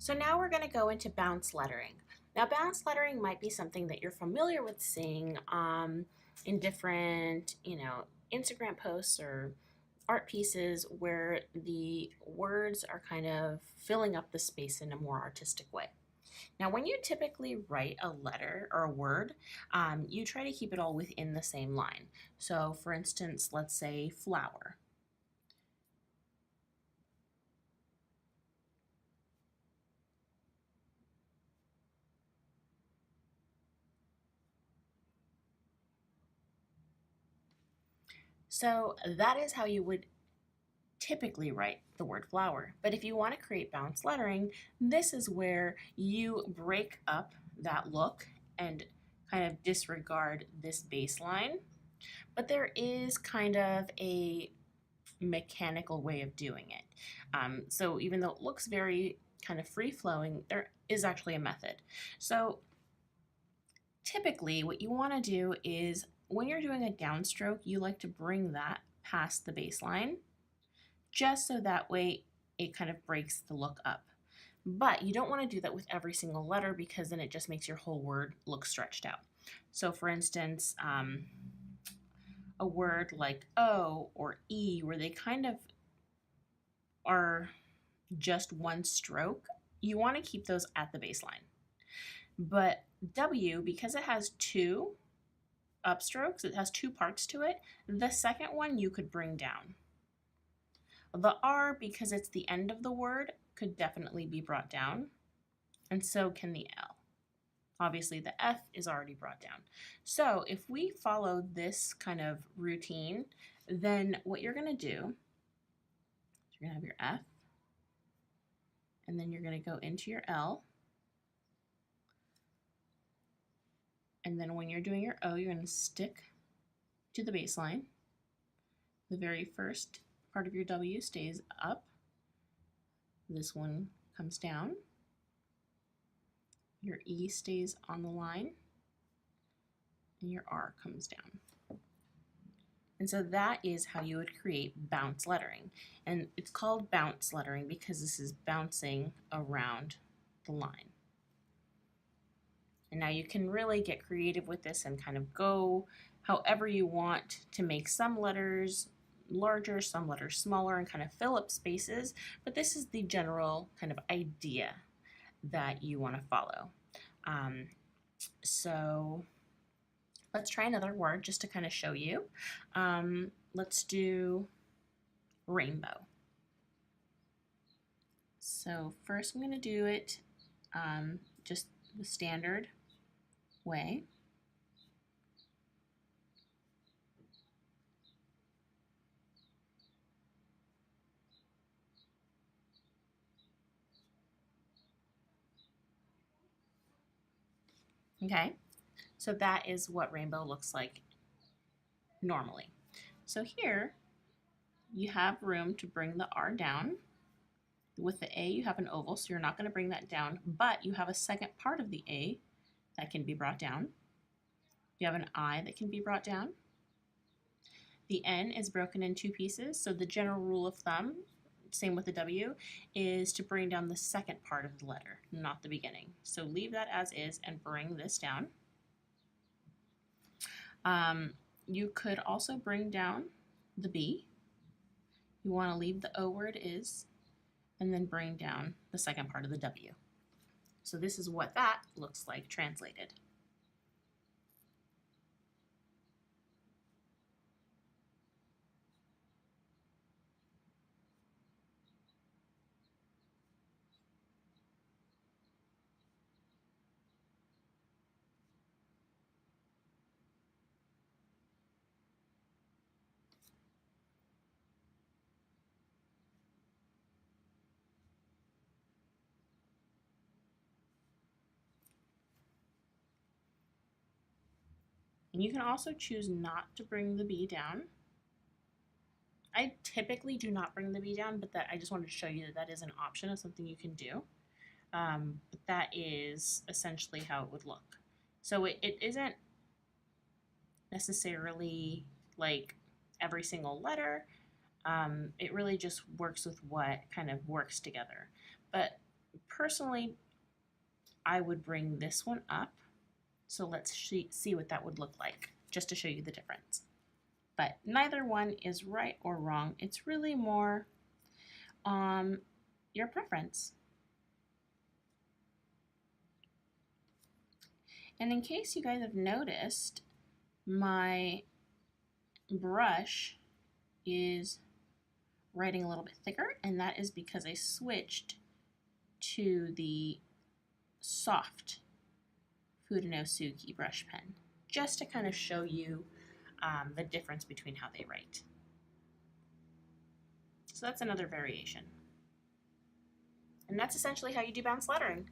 So now we're going to go into bounce lettering. Now, bounce lettering might be something that you're familiar with seeing in different, Instagram posts or art pieces where the words are kind of filling up the space in a more artistic way. Now, when you typically write a letter or a word, you try to keep it all within the same line. So, for instance, let's say flower. So that is how you would typically write the word flower. But if you want to create balanced lettering, this is where you break up that look and kind of disregard this baseline. But there is kind of a mechanical way of doing it. So even though it looks very kind of free flowing, there is actually a method. So typically, what you want to do is when you're doing a downstroke, you like to bring that past the baseline just so that way it kind of breaks the look up. But you don't want to do that with every single letter because then it just makes your whole word look stretched out. So, for instance, a word like O or E, where they kind of are just one stroke, you want to keep those at the baseline. But W, because it has two upstrokes, it has two parts to it, the second one you could bring down. The R, because it's the end of the word, could definitely be brought down, and so can the L. Obviously, the F is already brought down. So if we follow this kind of routine, then what you're going to do, you're going to have your F, and then you're going to go into your L, and then when you're doing your O, you're going to stick to the baseline. The very first part of your W stays up. This one comes down. Your E stays on the line, and your R comes down. And so that is how you would create bounce lettering. And it's called bounce lettering because this is bouncing around the line. And now you can really get creative with this and kind of go however you want to make some letters larger, some letters smaller, and kind of fill up spaces. But this is the general kind of idea that you want to follow. So let's try another word just to kind of show you. Let's do rainbow. So first I'm going to do it just the standard way. Okay, so that is what rainbow looks like normally. So here you have room to bring the R down. With the A, you have an oval, so you're not going to bring that down, but you have a second part of the A that can be brought down. You have an I that can be brought down. The N is broken in two pieces, so the general rule of thumb, same with the W, is to bring down the second part of the letter, not the beginning. So leave that as is and bring this down. You could also bring down the B. You want to leave the O where it is, and then bring down the second part of the W. So this is what that looks like translated. And you can also choose not to bring the B down. I typically do not bring the B down, but that I just wanted to show you that that is an option of something you can do. But that is essentially how it would look. So it isn't necessarily like every single letter. It really just works with what kind of works together. But personally, I would bring this one up. So let's see what that would look like, just to show you the difference. But neither one is right or wrong. It's really more your preference. And in case you guys have noticed, my brush is writing a little bit thicker, and that is because I switched to the soft Fudenosuke brush pen, just to kind of show you the difference between how they write. So that's another variation. And that's essentially how you do bounce lettering.